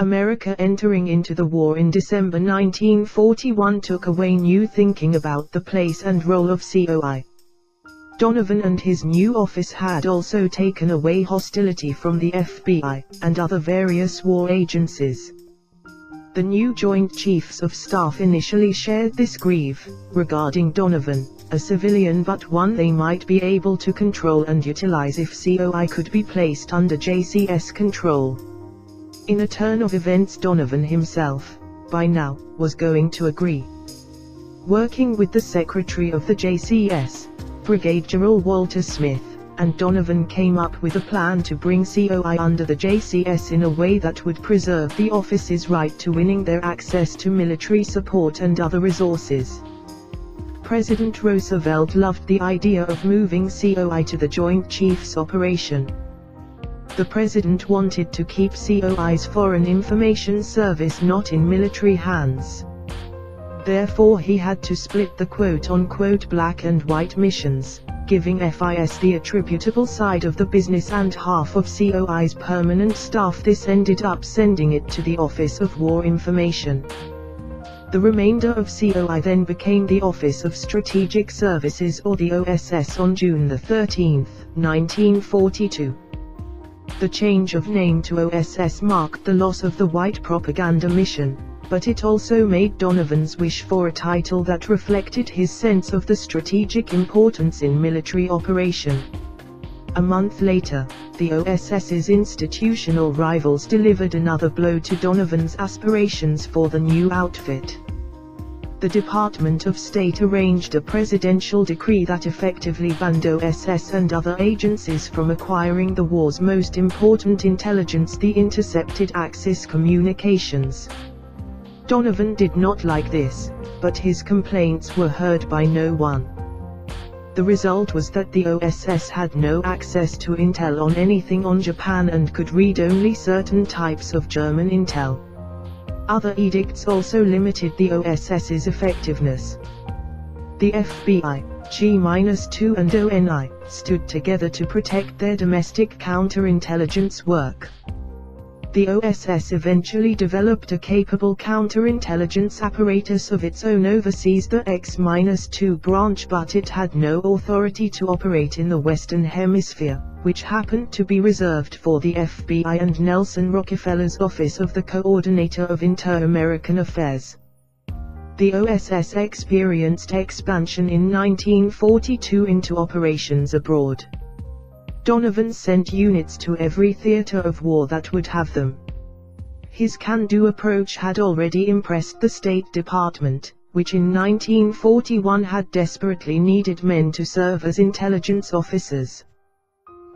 America entering into the war in December 1941 took away new thinking about the place and role of COI. Donovan and his new office had also taken away hostility from the FBI and other various war agencies. The new Joint Chiefs of Staff initially shared this grief regarding Donovan, a civilian but one they might be able to control and utilize if COI could be placed under JCS control. In a turn of events, Donovan himself, by now, was going to agree. Working with the Secretary of the JCS, Brigadier General Walter Smith, and Donovan came up with a plan to bring COI under the JCS in a way that would preserve the office's right to winning their access to military support and other resources. President Roosevelt loved the idea of moving COI to the Joint Chiefs operation. The President wanted to keep COI's Foreign Information Service not in military hands. Therefore he had to split the quote-unquote black and white missions, giving FIS the attributable side of the business and half of COI's permanent staff. This ended up sending it to the Office of War Information. The remainder of COI then became the Office of Strategic Services, or the O.S.S., on June 13, 1942. The change of name to O.S.S. marked the loss of the white propaganda mission, but it also made Donovan's wish for a title that reflected his sense of the strategic importance in military operation. A month later, the O.S.S's institutional rivals delivered another blow to Donovan's aspirations for the new outfit. The Department of State arranged a presidential decree that effectively banned O.S.S. and other agencies from acquiring the war's most important intelligence, the intercepted Axis communications. Donovan did not like this, but his complaints were heard by no one. The result was that the O.S.S. had no access to intel on anything on Japan and could read only certain types of German intel. Other edicts also limited the O.S.S's effectiveness. The FBI, G-2 and ONI, stood together to protect their domestic counterintelligence work. The O.S.S. eventually developed a capable counterintelligence apparatus of its own overseas, the X-2 branch, but it had no authority to operate in the Western Hemisphere, which happened to be reserved for the FBI and Nelson Rockefeller's Office of the Coordinator of Inter-American Affairs. The O.S.S. experienced expansion in 1942 into operations abroad. Donovan sent units to every theater of war that would have them. His can-do approach had already impressed the State Department, which in 1941 had desperately needed men to serve as intelligence officers.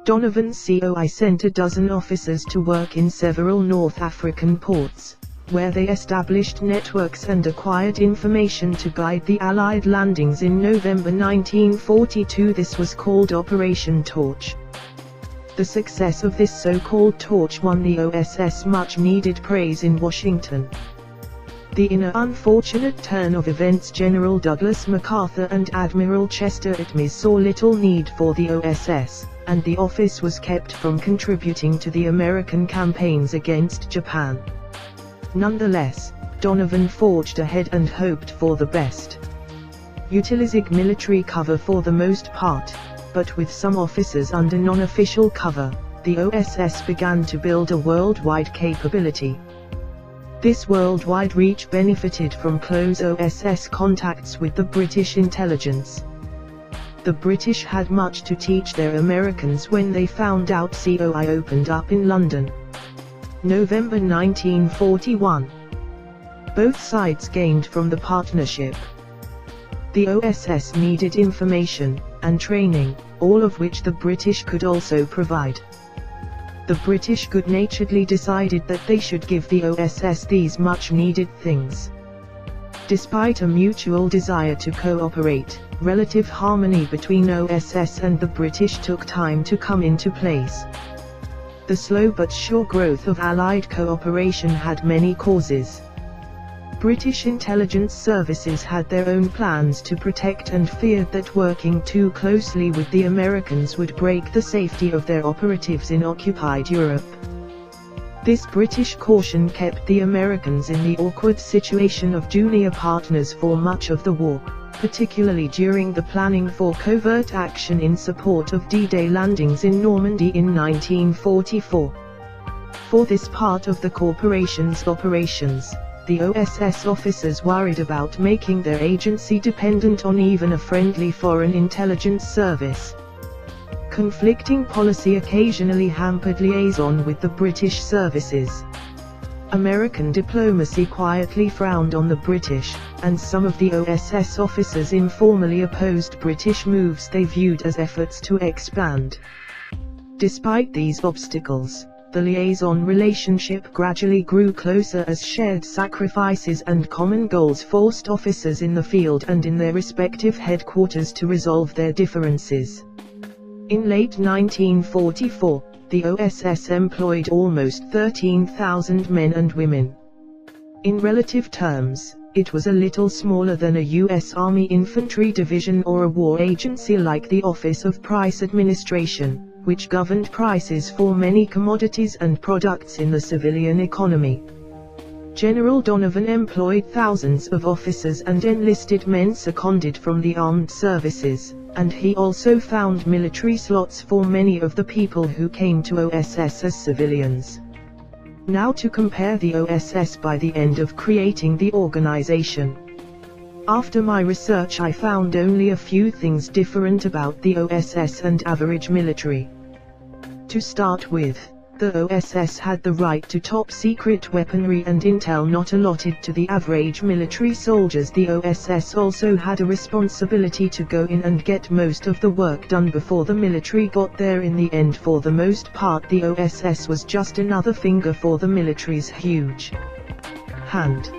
Donovan's COI sent a dozen officers to work in several North African ports, where they established networks and acquired information to guide the Allied landings in November 1942. This was called Operation Torch. The success of this so-called torch won the O.S.S. much-needed praise in Washington. In an unfortunate turn of events, General Douglas MacArthur and Admiral Chester Atmes saw little need for the O.S.S., and the office was kept from contributing to the American campaigns against Japan. Nonetheless, Donovan forged ahead and hoped for the best. Utilizing military cover for the most part, but with some officers under non-official cover, the O.S.S. began to build a worldwide capability. This worldwide reach benefited from close O.S.S. contacts with the British intelligence. The British had much to teach their Americans when they found out COI opened up in London. November 1941. Both sides gained from the partnership. The O.S.S. needed information and training, all of which the British could also provide. The British good-naturedly decided that they should give the O.S.S. these much-needed things. Despite a mutual desire to cooperate, relative harmony between O.S.S. and the British took time to come into place. The slow but sure growth of Allied cooperation had many causes. British intelligence services had their own plans to protect and feared that working too closely with the Americans would break the safety of their operatives in occupied Europe. This British caution kept the Americans in the awkward situation of junior partners for much of the war, particularly during the planning for covert action in support of D-Day landings in Normandy in 1944. For this part of the corporation's operations, the O.S.S. officers worried about making their agency dependent on even a friendly foreign intelligence service. Conflicting policy occasionally hampered liaison with the British services. American diplomacy quietly frowned on the British, and some of the O.S.S. officers informally opposed British moves they viewed as efforts to expand. Despite these obstacles, the liaison relationship gradually grew closer as shared sacrifices and common goals forced officers in the field and in their respective headquarters to resolve their differences. In late 1944, the O.S.S. employed almost 13,000 men and women. In relative terms, it was a little smaller than a U.S. Army infantry division or a war agency like the Office of Price Administration, which governed prices for many commodities and products in the civilian economy. General Donovan employed thousands of officers and enlisted men seconded from the armed services, and he also found military slots for many of the people who came to O.S.S. as civilians. Now to compare the O.S.S. by the end of creating the organization. After my research I found only a few things different about the O.S.S. and average military. To start with, the O.S.S. had the right to top-secret weaponry and intel not allotted to the average military soldiers. The O.S.S. also had a responsibility to go in and get most of the work done before the military got there. In the end, for the most part, the O.S.S. was just another finger for the military's huge hand.